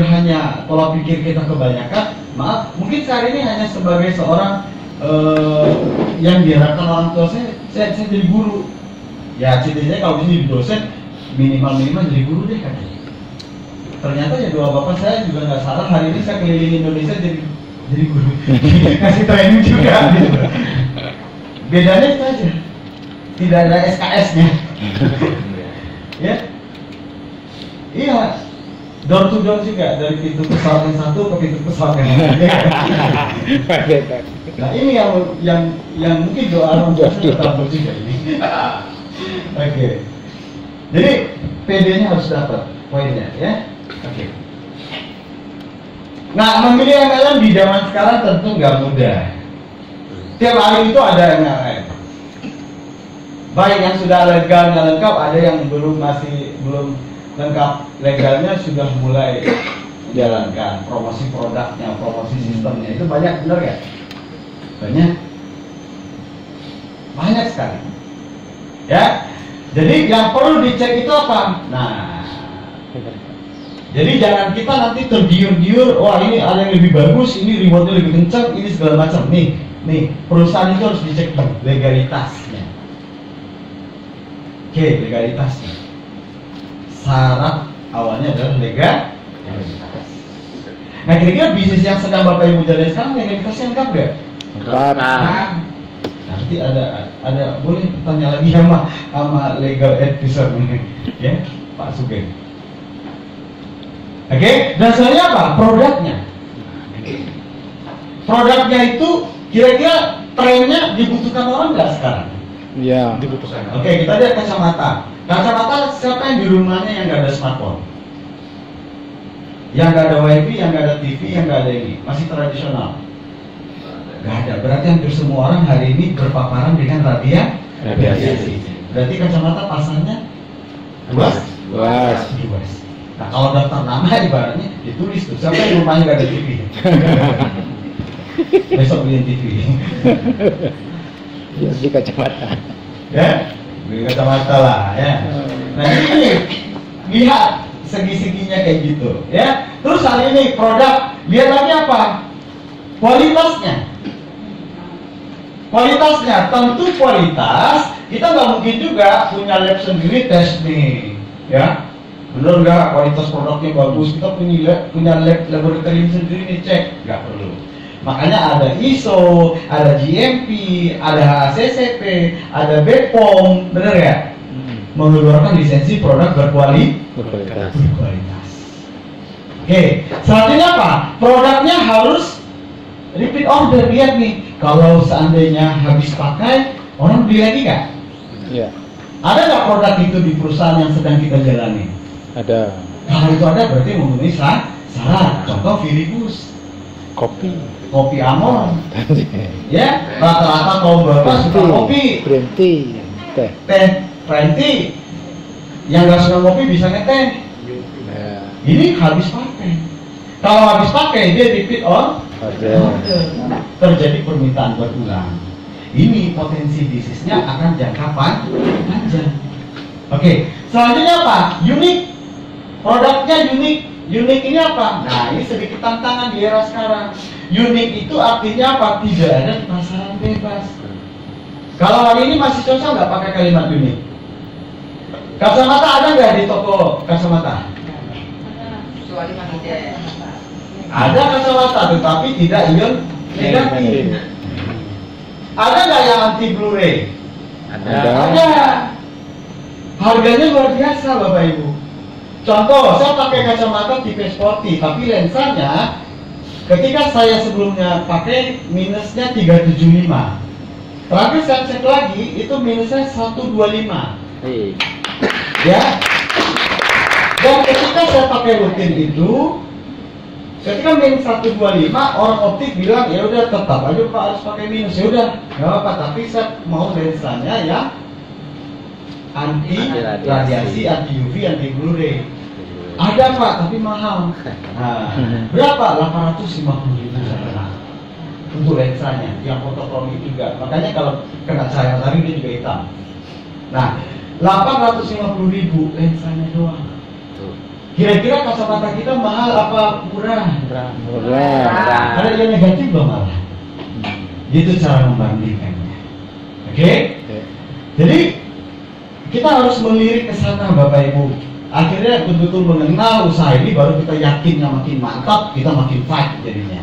kita kebanyakan, maaf, mungkin saat ini hanya sebagai seorang yang diharapkan orang tua saya jadi guru. Ya cita-citanya kalau di dosen minimal jadi guru deh katanya. Ternyata ya doa bapak saya juga nggak salah. Hari ini saya keliling Indonesia jadi guru, kasih training juga. Gitu. Bedanya itu aja, tidak ada SKS-nya. Ya, iya, door to door juga dari pintu pesawat yang satu ke pintu pesawat yang lain. Nah ini yang mungkin doa orang tua tertabur juga ini. Oke. Jadi PD-nya harus dapat poinnya, ya. Oke. Nah, memilih MLM di zaman sekarang tentu nggak mudah. Tiap hari itu ada MLM. Baik yang sudah legal dan lengkap, ada yang belum lengkap legalnya sudah mulai menjalankan promosi produknya, promosi sistemnya. Itu banyak, benar ya? Banyak sekali. Ya. Jadi yang perlu dicek itu apa? Nah, jadi jangan kita nanti tergiur-giur, wah ini ada yang lebih bagus, ini rewardnya lebih kencang, ini segala macam. Nih, perusahaan itu harus dicek legalitasnya. Oke, legalitasnya. Syarat awalnya adalah legalitas. Nah, kira-kira bisnis yang sedang Bapak Ibu jalani sekarang legalitasnya lengkap nggak? Lengkap. Nanti ada boleh tanya lagi sama legal advisor ini, ya, Pak Sugeng. Oke, dan selanjutnya apa? Produknya itu kira-kira trennya dibutuhkan orang nggak sekarang? Iya. Dibutuhkan. Oke, kita lihat kacamata. Kacamata siapa yang di rumahnya yang nggak ada smartphone? Yang nggak ada wifi, yang nggak ada TV, yang nggak ada ini, masih tradisional. Nggak ada. Berarti hampir semua orang hari ini berpaparan dengan radiasi. Berarti kacamata pasarnya luas. Nah, kalau daftar nama ibaratnya ditulis tuh siapa yang rumahnya nggak ada TV. Besok beliin TV. Ya, beli kacamata. Ya, beli kacamata lah, ya. Nah ini lihat segi-seginya kayak gitu, ya. Terus hal ini produk, lihat lagi apa? Kualitasnya, tentu kualitas. Kita nggak mungkin juga punya lab sendiri tes nih, ya. Benar nggak kualitas produknya bagus? Kita punya lab laboratorium sendiri nih, cek, nggak perlu. Makanya ada ISO, ada GMP, ada HACCP, ada BPOM, benar ya? Mengeluarkan lisensi produk berkualitas. Oke, selanjutnya apa? Produknya harus repeat order. Lihat nih, kalau seandainya habis pakai, Orang beli lagi nggak? Iya. Ada nggak produk itu di perusahaan yang sedang kita jalani? Ada. Kalau itu ada berarti memenuhi syarat. Contoh Filibus, kopi Amon, ya rata-rata kaum bapak suka kopi, berhenti, teh, berhenti. Yang nggak suka kopi bisa ngeteh. nah, Ini habis pakai. Kalau habis pakai dia repeat order. Terjadi permintaan berulang. Ini potensi bisnisnya akan jangka panjang. Oke, selanjutnya apa? Unik. Produknya unik. Unik ini apa? Nah, ini sedikit tantangan di era sekarang. Unik itu artinya apa? Tidak ada di pasaran bebas. Kalau hari ini masih cocok nggak pakai kalimat unik? Kacamata ada nggak di toko kacamata? Kecuali Manide. Ada kacamata, tetapi tidak ion negatif. Ada nggak yang anti Blu-ray? Ada. Harganya luar biasa, Bapak Ibu. Contoh, saya pakai kacamata tipe sporty, tapi lensanya ketika saya sebelumnya pakai minusnya 375. Terakhir saya cek lagi, itu minusnya 125. Ya. Dan ketika saya pakai rutin itu, ketika minus 125, orang optik bilang ya udah tetap aja Pak harus pakai minus. Ya udah, nggak apa-apa. Tapi saya mau lensanya ya anti radiasi, anti UV, anti Blu-ray. Ada Pak, tapi mahal. Nah, berapa? 850.000 untuk lensanya, yang fotokromik juga. Makanya kalau kena cahaya matahari dia juga hitam. Nah, 850.000 lensanya doang. Kira-kira kacamata kita mahal apa murah? murah. Ada yang negatif loh malah. Itu cara membandingkannya. Oke? Jadi kita harus melirik ke sana Bapak Ibu. Akhirnya betul-betul mengenal usaha ini, baru kita yakin makin mantap, kita makin fight jadinya.